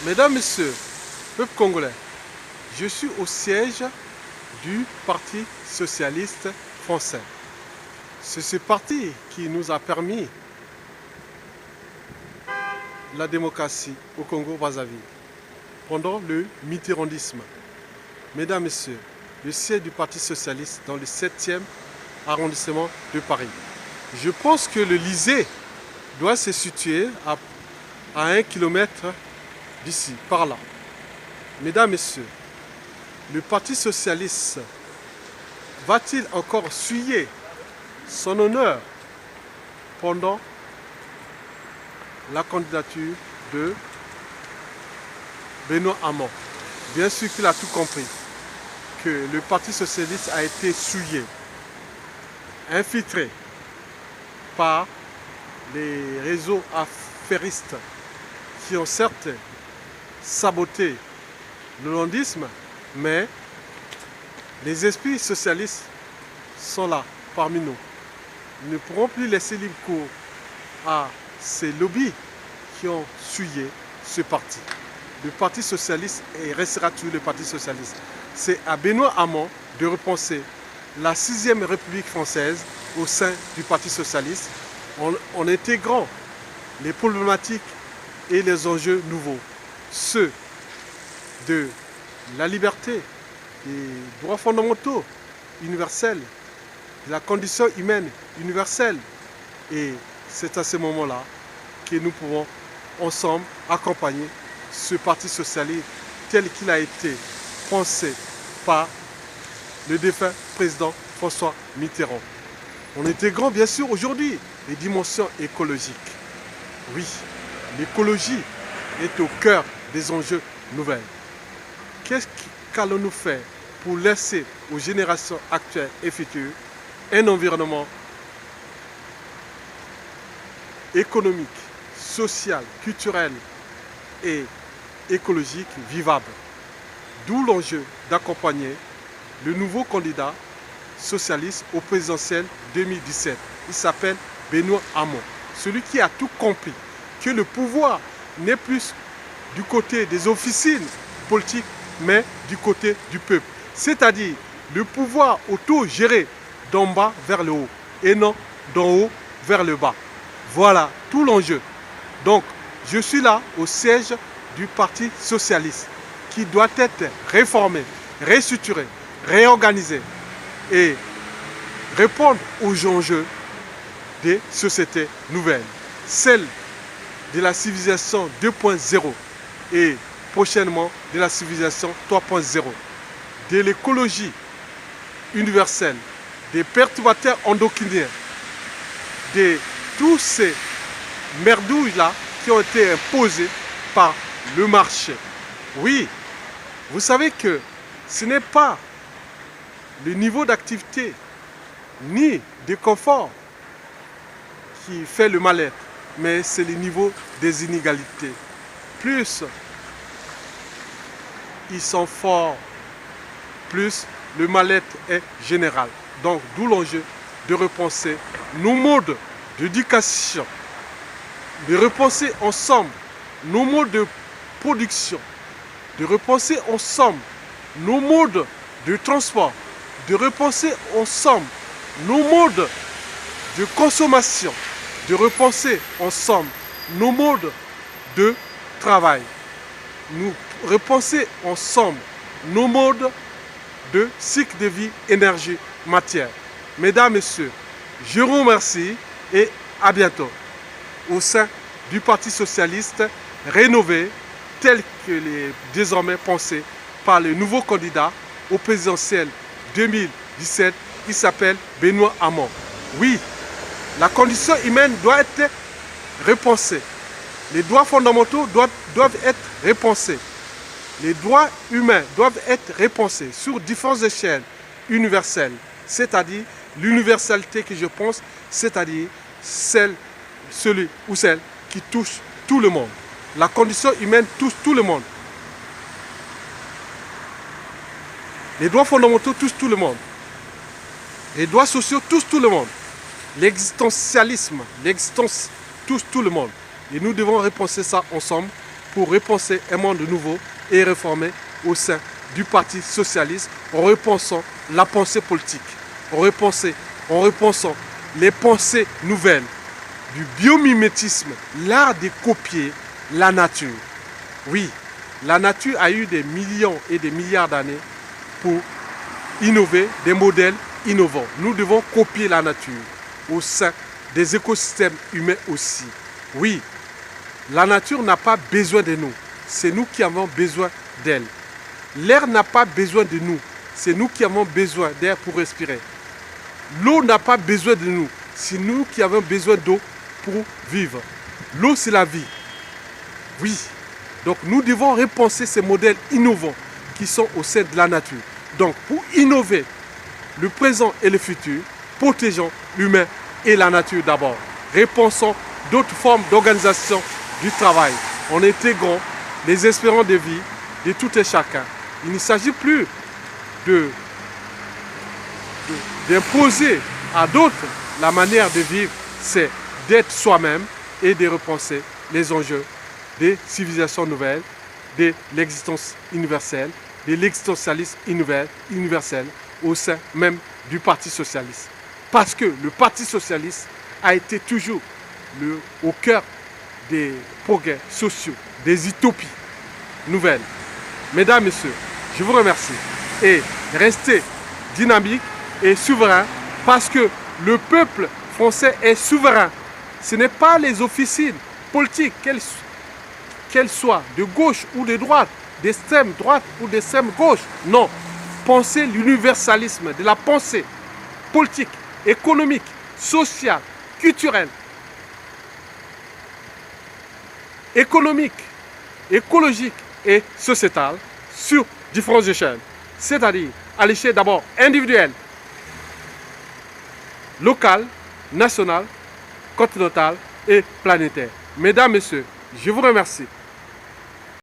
Mesdames, Messieurs, peuple congolais, je suis au siège du Parti socialiste français. C'est ce parti qui nous a permis la démocratie au Congo-Brazzaville pendant le mitterrandisme. Mesdames, Messieurs, le siège du Parti socialiste dans le 7e arrondissement de Paris. Je pense que le lycée doit se situer à 1 kilomètre d'ici, par là. Mesdames, Messieurs, le Parti socialiste va-t-il encore suyer son honneur pendant la candidature de Benoît Hamon? Bien sûr qu'il a tout compris, que le Parti socialiste a été souillé, infiltré par les réseaux affairistes qui ont certes saboté le landisme, mais les esprits socialistes sont là parmi nous. Nous ne pourrons plus laisser libre cours à ces lobbies qui ont souillé ce parti. Le Parti socialiste restera toujours le Parti socialiste. C'est à Benoît Hamon de repenser la 6e République française au sein du Parti socialiste en intégrant les problématiques et les enjeux nouveaux, ceux de la liberté, des droits fondamentaux universels, de la condition humaine universelle. Et c'est à ce moment-là que nous pouvons ensemble accompagner ce Parti socialiste tel qu'il a été pensé par le défunt président François Mitterrand. En intégrant bien sûr aujourd'hui les dimensions écologiques. Oui, l'écologie est au cœur des enjeux nouvelles. Qu'est-ce qu'allons-nous faire pour laisser aux générations actuelles et futures un environnement économique, social, culturel et écologique vivable? D'où l'enjeu d'accompagner le nouveau candidat socialiste au présidentiel 2017. Il s'appelle Benoît Hamon. Celui qui a tout compris, que le pouvoir n'est plus du côté des officines politiques, mais du côté du peuple. C'est-à-dire le pouvoir auto-géré d'en bas vers le haut et non d'en haut vers le bas. Voilà tout l'enjeu. Donc, je suis là au siège du Parti socialiste qui doit être réformé, restructuré, réorganisé et répondre aux enjeux des sociétés nouvelles, celles de la civilisation 2.0 et prochainement de la civilisation 3.0, de l'écologie universelle, des perturbateurs endocriniens, de tous ces merdouilles-là qui ont été imposés par le marché. Oui, vous savez que ce n'est pas le niveau d'activité ni de confort qui fait le mal-être, mais c'est le niveau des inégalités. Plus ils sont forts, plus le mal-être est général. Donc d'où l'enjeu de repenser nos modes d'éducation, de repenser ensemble nos modes de production, de repenser ensemble nos modes de transport, de repenser ensemble nos modes de consommation, de repenser ensemble nos modes de travail, nous repenser ensemble nos modes de cycle de vie, énergie, matière. Mesdames, Messieurs, je vous remercie et à bientôt au sein du Parti socialiste rénové tel que est désormais pensé par le nouveau candidat au présidentiel 2017 qui s'appelle Benoît Hamon. Oui, la condition humaine doit être repensée. Les droits fondamentaux doivent être repensés. Les droits humains doivent être repensés sur différentes échelles universelles. C'est-à-dire l'universalité que je pense, c'est-à-dire celui ou celle qui touche tout le monde. La condition humaine touche tout le monde. Les droits fondamentaux touchent tout le monde. Les droits sociaux touchent tout le monde. L'existentialisme, l'existence touche tout le monde. Et nous devons repenser ça ensemble pour repenser un monde nouveau et réformé au sein du Parti socialiste en repensant la pensée politique, en repensant les pensées nouvelles, du biomimétisme, l'art de copier la nature. Oui, la nature a eu des millions et des milliards d'années pour innover des modèles innovants. Nous devons copier la nature au sein des écosystèmes humains aussi. Oui, la nature n'a pas besoin de nous, c'est nous qui avons besoin d'elle. L'air n'a pas besoin de nous, c'est nous qui avons besoin d'air pour respirer. L'eau n'a pas besoin de nous, c'est nous qui avons besoin d'eau pour vivre. L'eau, c'est la vie. Oui, donc nous devons repenser ces modèles innovants qui sont au sein de la nature. Donc pour innover le présent et le futur, protégeons l'humain et la nature d'abord. Repensons d'autres formes d'organisation du travail en intégrant les espérances de vie de tout et chacun. Il ne s'agit plus d'imposer à d'autres la manière de vivre, c'est d'être soi-même et de repenser les enjeux des civilisations nouvelles, de l'existence universelle, de l'existentialisme universel au sein même du Parti socialiste. Parce que le Parti socialiste a été toujours au cœur des progrès sociaux, des utopies nouvelles. Mesdames, Messieurs, je vous remercie. Et restez dynamique et souverain parce que le peuple français est souverain. Ce n'est pas les officines politiques, qu'elles soient de gauche ou de droite, d'extrême droite ou d'extrême gauche. Non. Pensez l'universalisme de la pensée politique, économique, sociale, culturelle, économique, écologique et sociétale sur différentes échelles. C'est-à-dire à l'échelle d'abord individuelle, locale, nationale, continentale et planétaire. Mesdames, Messieurs, je vous remercie.